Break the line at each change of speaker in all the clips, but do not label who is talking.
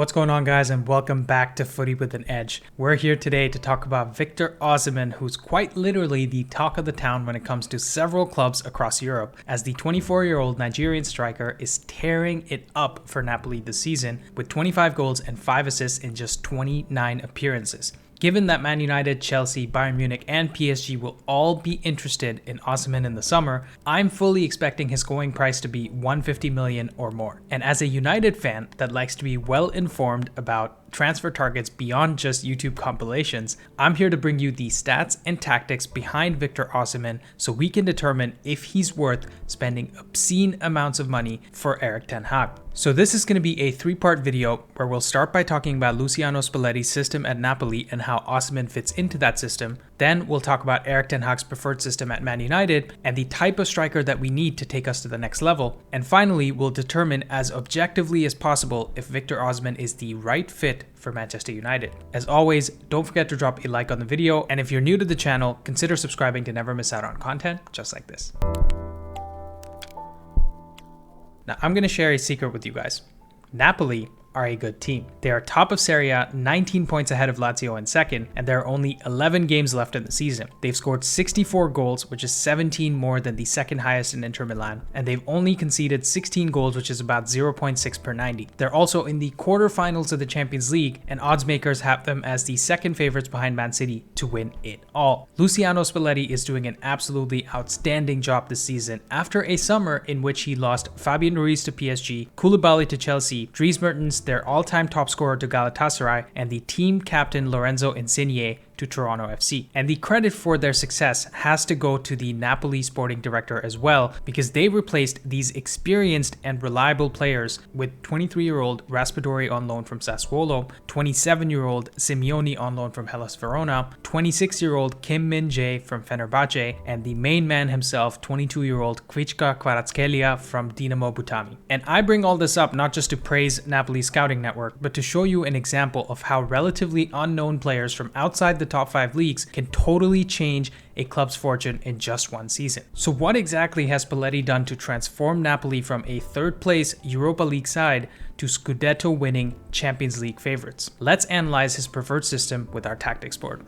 What's going on, guys, and welcome back to Footy with an Edge. We're here today to talk about Victor Osimhen, who's quite literally the talk of the town when it comes to several clubs across Europe, as the 24-year-old Nigerian striker is tearing it up for Napoli this season with 25 goals and 5 assists in just 29 appearances. Given that Man United, Chelsea, Bayern Munich, and PSG will all be interested in Osimhen in the summer, I'm fully expecting his going price to be 150 million or more. And as a United fan that likes to be well informed about transfer targets beyond just YouTube compilations, I'm here to bring you the stats and tactics behind Victor Osimhen so we can determine if he's worth spending obscene amounts of money for Erik ten Hag. So this is going to be a 3-part video where we'll start by talking about Luciano Spalletti's system at Napoli and how Osimhen fits into that system. Then we'll talk about Erik ten Hag's preferred system at Man United and the type of striker that we need to take us to the next level. And finally, we'll determine as objectively as possible if Victor Osimhen is the right fit for Manchester United. As always, don't forget to drop a like on the video, and if you're new to the channel, consider subscribing to never miss out on content just like this. Now, I'm going to share a secret with you guys. Napoli are a good team. They are top of Serie A, 19 points ahead of Lazio in second, and there are only 11 games left in the season. They've scored 64 goals, which is 17 more than the second highest in Inter Milan, and they've only conceded 16 goals, which is about 0.6 per 90. They're also in the quarterfinals of the Champions League, and odds makers have them as the second favorites behind Man City to win it all. Luciano Spalletti is doing an absolutely outstanding job this season after a summer in which he lost Fabian Ruiz to PSG, Koulibaly to Chelsea, Dries Mertens, their all-time top scorer, to Galatasaray, and the team captain Lorenzo Insigne to Toronto FC. And the credit for their success has to go to the Napoli sporting director as well, because they replaced these experienced and reliable players with 23-year-old Raspadori on loan from Sassuolo, 27-year-old Simeone on loan from Hellas Verona, 26-year-old Kim Min-jae from Fenerbahce, and the main man himself, 22-year-old Kvichka Kvaratskhelia from Dinamo Butami. And I bring all this up not just to praise Napoli's scouting network, but to show you an example of how relatively unknown players from outside the top 5 leagues can totally change a club's fortune in just one season. So what exactly has Spalletti done to transform Napoli from a 3rd place Europa League side to Scudetto winning Champions League favorites? Let's analyze his preferred system with our tactics board.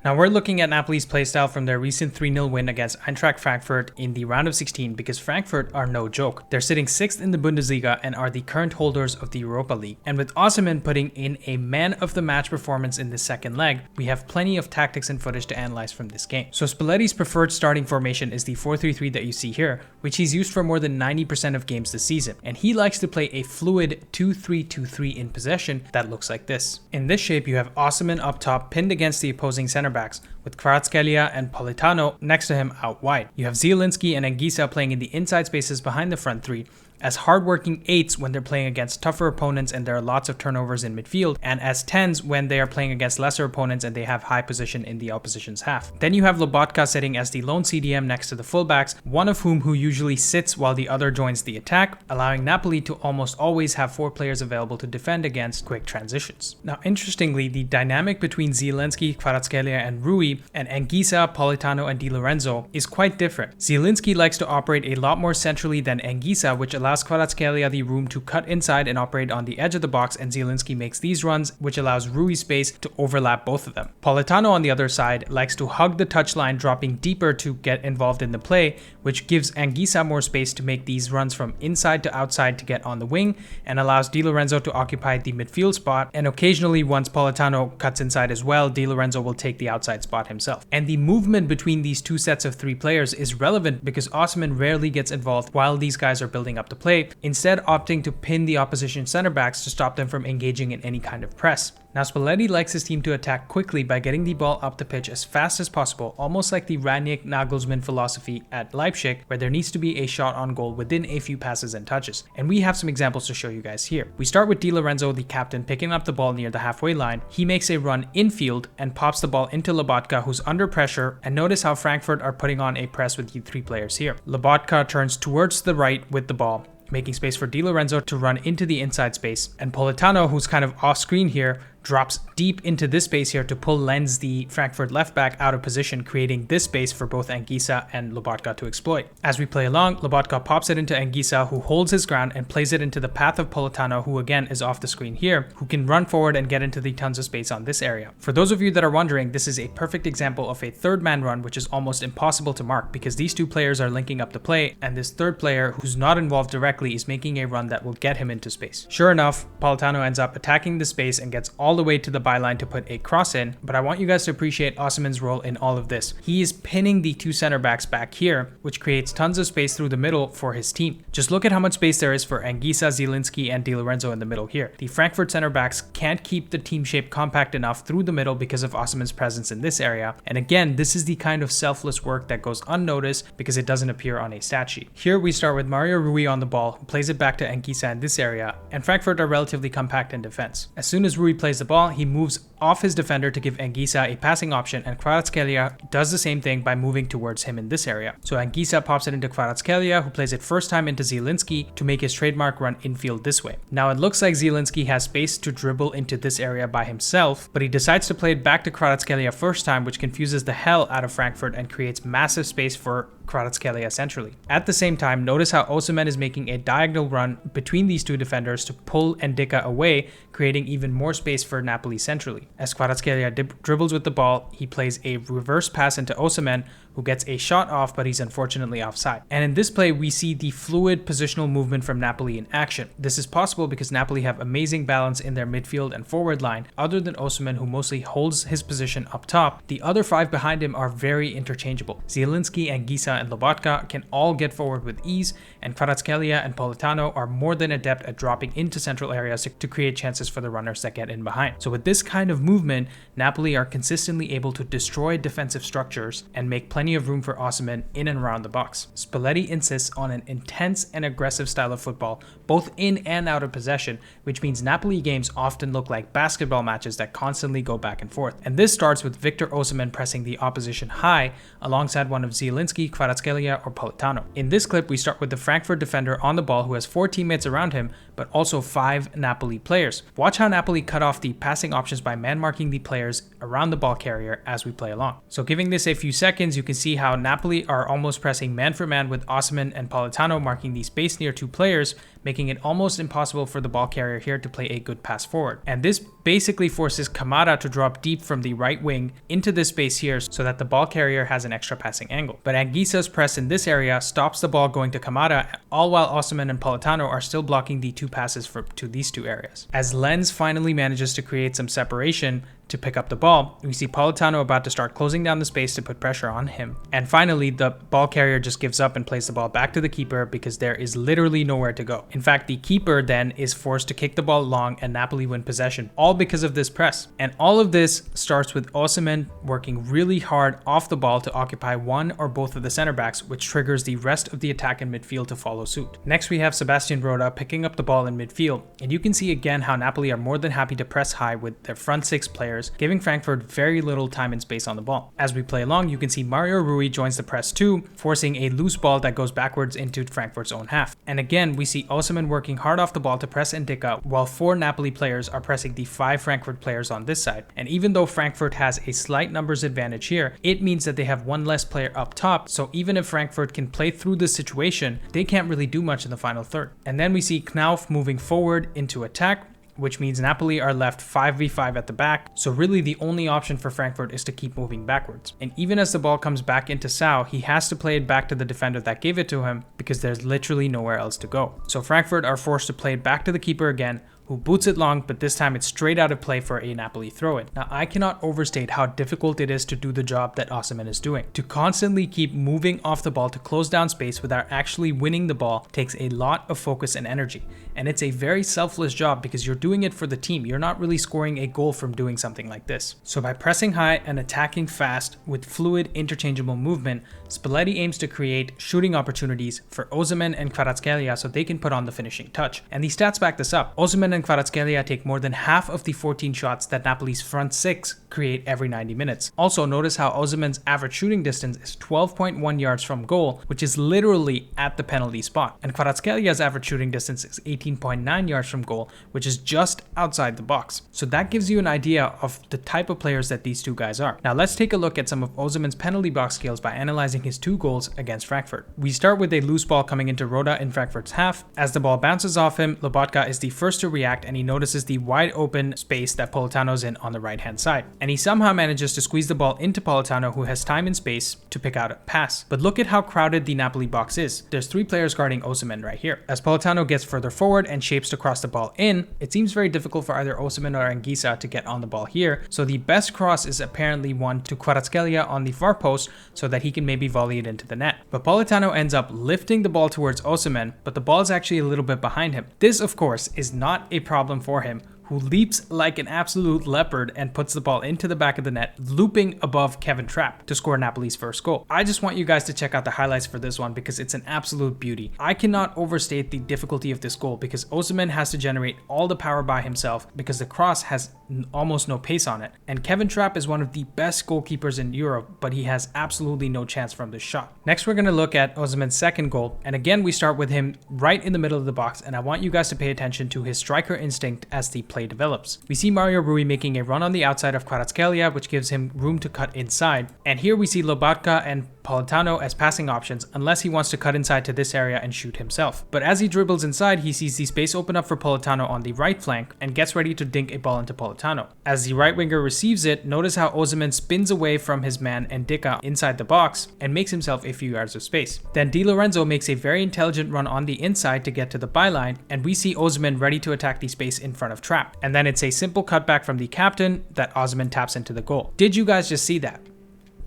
Now we're looking at Napoli's playstyle from their recent 3-0 win against Eintracht Frankfurt in the round of 16, because Frankfurt are no joke. They're sitting 6th in the Bundesliga and are the current holders of the Europa League. And with Osimhen putting in a man of the match performance in the second leg, we have plenty of tactics and footage to analyze from this game. So Spalletti's preferred starting formation is the 4-3-3 that you see here, which he's used for more than 90% of games this season. And he likes to play a fluid 2-3-2-3 in possession that looks like this. In this shape, you have Osimhen up top pinned against the opposing center backs, with Kvaratskhelia and Politano next to him out wide. You have Zielinski and Anguissa playing in the inside spaces behind the front 3, as hardworking 8s when they're playing against tougher opponents and there are lots of turnovers in midfield, and as 10s when they are playing against lesser opponents and they have high position in the opposition's half. Then you have Lobotka sitting as the lone CDM next to the fullbacks, one of whom usually sits while the other joins the attack, allowing Napoli to almost always have 4 players available to defend against quick transitions. Now, interestingly, the dynamic between Zielinski, Kvaratskhelia, and Rui, and Anguissa, Politano, and Di Lorenzo is quite different. Zielinski likes to operate a lot more centrally than Anguissa, which allows Kvaratskhelia the room to cut inside and operate on the edge of the box, and Zielinski makes these runs, which allows Rui space to overlap both of them. Politano on the other side likes to hug the touchline, dropping deeper to get involved in the play, which gives Anguissa more space to make these runs from inside to outside to get on the wing, and allows Di Lorenzo to occupy the midfield spot, and occasionally once Politano cuts inside as well, Di Lorenzo will take the outside spot himself. And the movement between these 2 sets of 3 players is relevant because Osimhen rarely gets involved while these guys are building up the play, instead opting to pin the opposition center backs to stop them from engaging in any kind of press. Now, Spalletti likes his team to attack quickly by getting the ball up the pitch as fast as possible, almost like the Rangnick-Nagelsmann philosophy at Leipzig, where there needs to be a shot on goal within a few passes and touches. And we have some examples to show you guys here. We start with Di Lorenzo, the captain, picking up the ball near the halfway line. He makes a run infield and pops the ball into Lobotka, who's under pressure, and notice how Frankfurt are putting on a press with the 3 players here. Lobotka turns towards the right with the ball, making space for Di Lorenzo to run into the inside space, and Politano, who's kind of off screen here, drops deep into this space here to pull Lenz, the Frankfurt left back, out of position, creating this space for both Anguissa and Lobotka to exploit. As we play along, Lobotka pops it into Anguissa, who holds his ground and plays it into the path of Politano, who again is off the screen here, who can run forward and get into the tons of space on this area. For those of you that are wondering, this is a perfect example of a third man run, which is almost impossible to mark because these two players are linking up the play, and this third player who's not involved directly is making a run that will get him into space. Sure enough, Politano ends up attacking the space and gets all the way to the byline to put a cross in, but I want you guys to appreciate Osimhen's role in all of this. He is pinning the two center backs back here, which creates tons of space through the middle for his team. Just look at how much space there is for Anguissa, Zielinski, and Di Lorenzo in the middle here. The Frankfurt center backs can't keep the team shape compact enough through the middle because of Osimhen's presence in this area, and again, this is the kind of selfless work that goes unnoticed because it doesn't appear on a stat sheet. Here we start with Mario Rui on the ball, who plays it back to Anguissa in this area, and Frankfurt are relatively compact in defense. As soon as Rui plays the ball, he moves off his defender to give Anguissa a passing option, and Kvaratskhelia does the same thing by moving towards him in this area. So Anguissa pops it into Kvaratskhelia, who plays it first time into Zielinski to make his trademark run infield this way. Now it looks like Zielinski has space to dribble into this area by himself, but he decides to play it back to Kvaratskhelia first time, which confuses the hell out of Frankfurt and creates massive space for Kvaratskhelia centrally. At the same time, notice how Osimhen is making a diagonal run between these two defenders to pull Ndicka away, creating even more space for Napoli centrally. As Kvaratskhelia dribbles with the ball, he plays a reverse pass into Osimhen, who gets a shot off, but he's unfortunately offside. And in this play, we see the fluid positional movement from Napoli in action. This is possible because Napoli have amazing balance in their midfield and forward line. Other than Osimhen, who mostly holds his position up top, the other five behind him are very interchangeable. Zielinski, Anguissa, and Lobotka can all get forward with ease, and Kvaratskhelia and Politano are more than adept at dropping into central areas to create chances for the runners that get in behind. So with this kind of movement, Napoli are consistently able to destroy defensive structures and make plenty of room for Osimhen in and around the box. Spalletti insists on an intense and aggressive style of football, both in and out of possession, which means Napoli games often look like basketball matches that constantly go back and forth. And this starts with Victor Osimhen pressing the opposition high alongside one of Zielinski, Kvaratskhelia, or Politano. In this clip, we start with the Frankfurt defender on the ball who has 4 teammates around him, but also 5 Napoli players. Watch how Napoli cut off the passing options by man-marking the players around the ball carrier as we play along. So giving this a few seconds, you can see how Napoli are almost pressing man for man with Osimhen and Politano marking the space near 2 players, making it almost impossible for the ball carrier here to play a good pass forward. And this basically forces Kamada to drop deep from the right wing into this space here so that the ball carrier has an extra passing angle. But Anguissa's press in this area stops the ball going to Kamada, all while Osimhen and Politano are still blocking the 2 passes to these 2 areas. As Lenz finally manages to create some separation to pick up the ball, we see Politano about to start closing down the space to put pressure on him. And finally, the ball carrier just gives up and plays the ball back to the keeper because there is literally nowhere to go. In fact, the keeper then is forced to kick the ball long and Napoli win possession, all because of this press. And all of this starts with Osimhen working really hard off the ball to occupy one or both of the center backs, which triggers the rest of the attack in midfield to follow suit. Next, we have Sebastian Rode picking up the ball in midfield, and you can see again how Napoli are more than happy to press high with their front 6 players, giving Frankfurt very little time and space on the ball. As we play along, you can see Mario Rui joins the press too, forcing a loose ball that goes backwards into Frankfurt's own half. And again, we see Osimhen working hard off the ball to press Ndicka, while 4 Napoli players are pressing the 5 Frankfurt players on this side. And even though Frankfurt has a slight numbers advantage here, it means that they have 1 less player up top, so even if Frankfurt can play through this situation, they can't really do much in the final third. And then we see Knauf moving forward into attack, which means Napoli are left 5v5 at the back, so really the only option for Frankfurt is to keep moving backwards. And even as the ball comes back into Sau, he has to play it back to the defender that gave it to him because there's literally nowhere else to go. So Frankfurt are forced to play it back to the keeper again, who boots it long, but this time it's straight out of play for a Napoli throw-in. Now, I cannot overstate how difficult it is to do the job that Osimhen is doing. To constantly keep moving off the ball to close down space without actually winning the ball takes a lot of focus and energy. And it's a very selfless job because you're doing it for the team. You're not really scoring a goal from doing something like this. So by pressing high and attacking fast with fluid, interchangeable movement, Spalletti aims to create shooting opportunities for Osimhen and Kvaratskhelia so they can put on the finishing touch. And the stats back this up. Osimhen and and Kvaratskhelia take more than half of the 14 shots that Napoli's front six create every 90 minutes. Also, notice how Osimhen's average shooting distance is 12.1 yards from goal, which is literally at the penalty spot. And Kvaratskelia's average shooting distance is 18.9 yards from goal, which is just outside the box. So that gives you an idea of the type of players that these two guys are. Now let's take a look at some of Osimhen's penalty box skills by analyzing his 2 goals against Frankfurt. We start with a loose ball coming into Roda in Frankfurt's half. As the ball bounces off him, Lobotka is the first to react, and he notices the wide open space that Politano's in on the right hand side. And he somehow manages to squeeze the ball into Politano, who has time and space to pick out a pass. But look at how crowded the Napoli box is. There's 3 players guarding Osimhen right here. As Politano gets further forward and shapes to cross the ball in, it seems very difficult for either Osimhen or Anguissa to get on the ball here, so the best cross is apparently one to Kvaratskhelia on the far post so that he can maybe volley it into the net. But Politano ends up lifting the ball towards Osimhen, but the ball is actually a little bit behind him. This, of course, is not a problem for him, who leaps like an absolute leopard and puts the ball into the back of the net, looping above Kevin Trapp to score Napoli's first goal. I just want you guys to check out the highlights for this one because it's an absolute beauty. I cannot overstate the difficulty of this goal because Osimhen has to generate all the power by himself because the cross has almost no pace on it. And Kevin Trapp is one of the best goalkeepers in Europe, but he has absolutely no chance from this shot. Next, we're going to look at Osimhen's second goal. And again, we start with him right in the middle of the box. And I want you guys to pay attention to his striker instinct as the play develops. We see Mario Rui making a run on the outside of Kvaratskhelia, which gives him room to cut inside. And here we see Lobotka and Politano as passing options unless he wants to cut inside to this area and shoot himself. But as he dribbles inside, he sees the space open up for Politano on the right flank and gets ready to dink a ball into Politano. As the right winger receives it, notice how Osimhen spins away from his man Ndicka inside the box and makes himself a few yards of space. Then Di Lorenzo makes a very intelligent run on the inside to get to the byline, and we see Osimhen ready to attack the space in front of Trapp. And then it's a simple cutback from the captain that Osimhen taps into the goal. Did you guys just see that?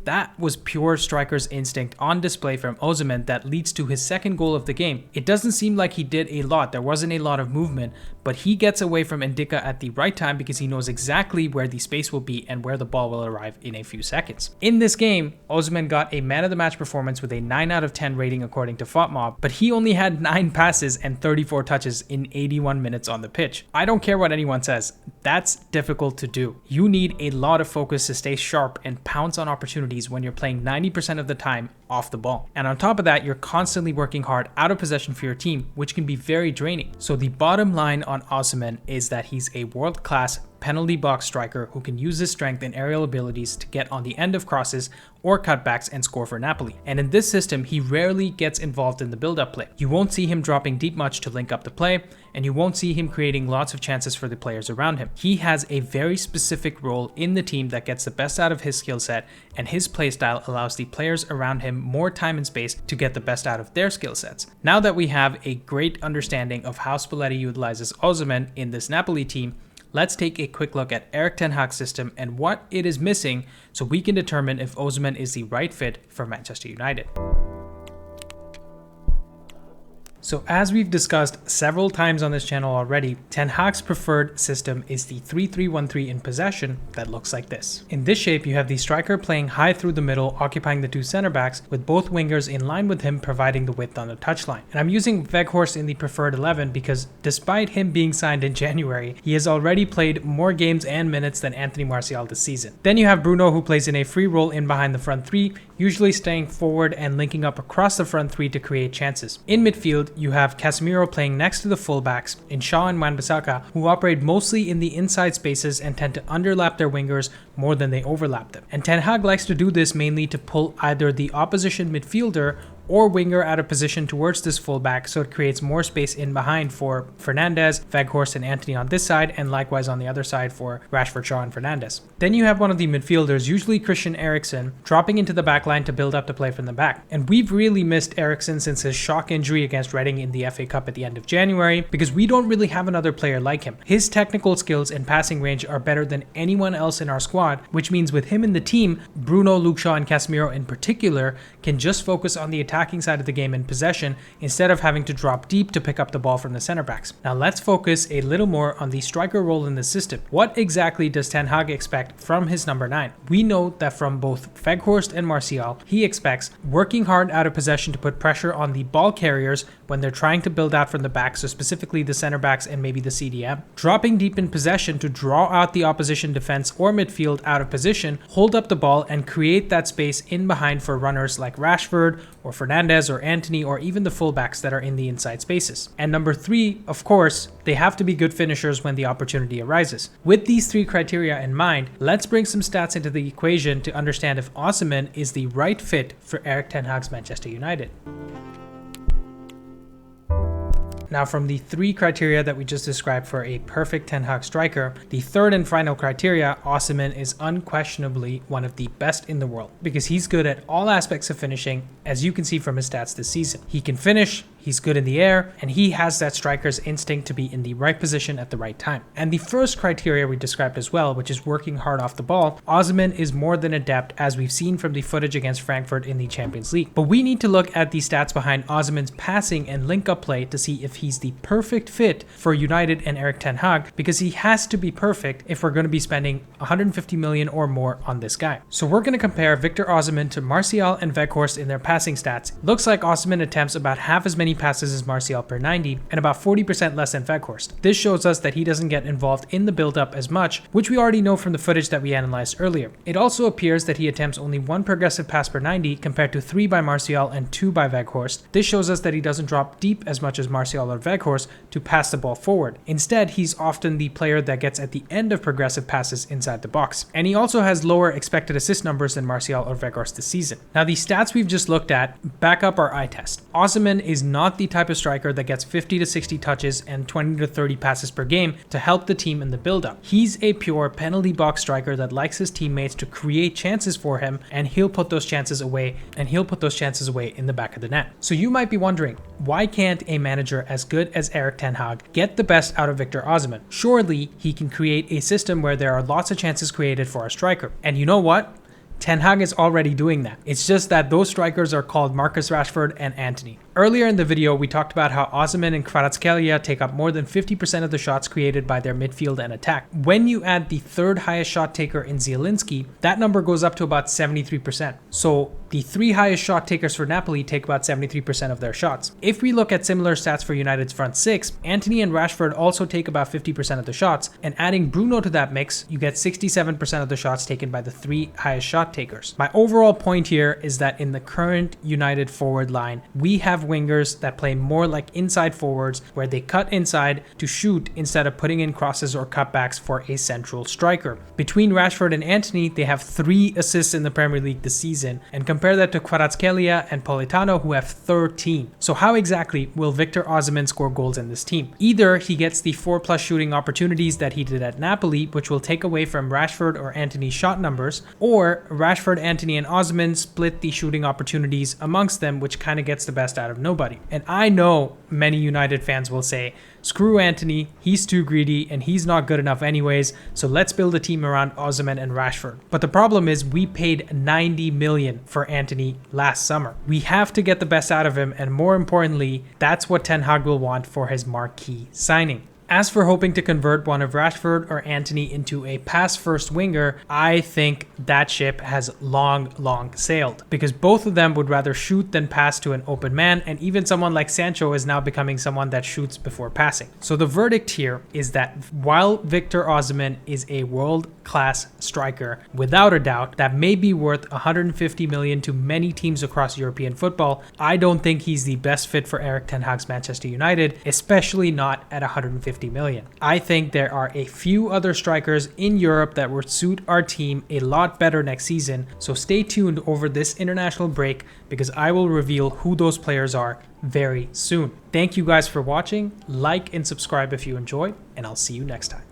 That was pure striker's instinct on display from Osimhen that leads to his second goal of the game. It doesn't seem like he did a lot, there wasn't a lot of movement, but he gets away from Ndicka at the right time because he knows exactly where the space will be and where the ball will arrive in a few seconds. In this game, Osimhen got a man of the match performance with a 9 out of 10 rating according to FOTMob, but he only had 9 passes and 34 touches in 81 minutes on the pitch. I don't care what anyone says, that's difficult to do. You need a lot of focus to stay sharp and pounce on opportunities when you're playing 90% of the time off the ball. And on top of that, you're constantly working hard out of possession for your team, which can be very draining. So the bottom line on Osimhen is that he's a world-class penalty box striker who can use his strength and aerial abilities to get on the end of crosses or cutbacks and score for Napoli. And in this system, he rarely gets involved in the build-up play. You won't see him dropping deep much to link up the play, and you won't see him creating lots of chances for the players around him. He has a very specific role in the team that gets the best out of his skill set, and his playstyle allows the players around him more time and space to get the best out of their skill sets. Now that we have a great understanding of how Spalletti utilizes Osimhen in this Napoli team, let's take a quick look at Erik ten Hag's system and what it is missing so we can determine if Osimhen is the right fit for Manchester United. So as we've discussed several times on this channel already, Ten Hag's preferred system is the 3-3-1-3 in possession that looks like this. In this shape, you have the striker playing high through the middle, occupying the 2 center backs, with both wingers in line with him providing the width on the touchline. And I'm using Weghorst in the preferred 11 because despite him being signed in January, he has already played more games and minutes than Anthony Martial this season. Then you have Bruno, who plays in a free role in behind the front 3, usually staying forward and linking up across the front 3 to create chances. In midfield, you have Casemiro playing next to the fullbacks in Shaw and Wan-Bissaka, who operate mostly in the inside spaces and tend to underlap their wingers more than they overlap them. And Ten Hag likes to do this mainly to pull either the opposition midfielder or winger out of position towards this fullback, so it creates more space in behind for Fernandes, Weghorst, and Antony on this side, and likewise on the other side for Rashford, Shaw, and Fernandes. Then you have one of the midfielders, usually Christian Eriksen, dropping into the back line to build up the play from the back. And we've really missed Eriksen since his shock injury against Reading in the FA Cup at the end of January, because we don't really have another player like him. His technical skills and passing range are better than anyone else in our squad, which means with him in the team, Bruno, Luke Shaw, and Casemiro in particular can just focus on the attack attacking side of the game in possession instead of having to drop deep to pick up the ball from the center backs. Now let's focus a little more on the striker role in the system. What exactly does Ten Hag expect from his number 9? We know that from both Weghorst and Martial, he expects working hard out of possession to put pressure on the ball carriers when they're trying to build out from the back, so specifically the center backs and maybe the CDM. Dropping deep in possession to draw out the opposition defense or midfield out of position, hold up the ball and create that space in behind for runners like Rashford or Fernandes or Antony or even the fullbacks that are in the inside spaces. And number 3, of course, they have to be good finishers when the opportunity arises. With these 3 criteria in mind, let's bring some stats into the equation to understand if Osimhen is the right fit for Erik ten Hag's Manchester United. Now, from the 3 criteria that we just described for a perfect Ten Hag striker, the 3rd and final criteria, Osimhen is unquestionably one of the best in the world because he's good at all aspects of finishing, as you can see from his stats this season. He can finish, he's good in the air, and he has that striker's instinct to be in the right position at the right time. And the first criteria we described as well, which is working hard off the ball, Osimhen is more than adept, as we've seen from the footage against Frankfurt in the Champions League. But we need to look at the stats behind Osimhen's passing and link-up play to see if he's the perfect fit for United and Erik ten Hag, because he has to be perfect if we're going to be spending 150 million or more on this guy. So we're going to compare Victor Osimhen to Martial and Weghorst in their passing stats. Looks like Osimhen attempts about half as many passes as Martial per 90 and about 40% less than Weghorst. This shows us that he doesn't get involved in the build-up as much, which we already know from the footage that we analyzed earlier. It also appears that he attempts only 1 progressive pass per 90 compared to 3 by Martial and 2 by Weghorst. This shows us that he doesn't drop deep as much as Martial or Weghorst to pass the ball forward. Instead, he's often the player that gets at the end of progressive passes inside the box. And he also has lower expected assist numbers than Martial or Weghorst this season. Now, the stats we've just looked at back up our eye test. Osimhen is not the type of striker that gets 50 to 60 touches and 20 to 30 passes per game to help the team in the build-up. He's a pure penalty box striker that likes his teammates to create chances for him, and he'll put those chances away in the back of the net. So you might be wondering, why can't a manager as good as Erik ten Hag get the best out of Victor Osimhen? Surely he can create a system where there are lots of chances created for a striker. And you know what? Ten Hag is already doing that. It's just that those strikers are called Marcus Rashford and Antony. Earlier in the video, we talked about how Osimhen and Kvaratskhelia take up more than 50% of the shots created by their midfield and attack. When you add the 3rd highest shot taker in Zielinski, that number goes up to about 73%. So the 3 highest shot takers for Napoli take about 73% of their shots. If we look at similar stats for United's front 6, Antony and Rashford also take about 50% of the shots, and adding Bruno to that mix, you get 67% of the shots taken by the 3 highest shot takers. My overall point here is that in the current United forward line, we have wingers that play more like inside forwards, where they cut inside to shoot instead of putting in crosses or cutbacks for a central striker. Between Rashford and Antony, they have 3 assists in the Premier League this season, and compare that to Kvaratskhelia and Politano, who have 13. So how exactly will Victor Osimhen score goals in this team? Either he gets the 4+ shooting opportunities that he did at Napoli, which will take away from Rashford or Antony's shot numbers, or Rashford, Antony, and Osimhen split the shooting opportunities amongst them, which kind of gets the best out of nobody. And I know many United fans will say, screw Antony, he's too greedy and he's not good enough anyways, so let's build a team around Osimhen and Rashford. But the problem is we paid 90 million for Antony last summer. We have to get the best out of him, and more importantly, that's what Ten Hag will want for his marquee signing. As for hoping to convert one of Rashford or Antony into a pass-first winger, I think that ship has long sailed, because both of them would rather shoot than pass to an open man, and even someone like Sancho is now becoming someone that shoots before passing. So the verdict here is that while Victor Osimhen is a world-class striker, without a doubt, that may be worth 150 million to many teams across European football, I don't think he's the best fit for Erik ten Hag's Manchester United, especially not at 150 million. I think there are a few other strikers in Europe that would suit our team a lot better next season, so stay tuned over this international break, because I will reveal who those players are very soon. Thank you guys for watching. Like and subscribe if you enjoyed, and I'll see you next time.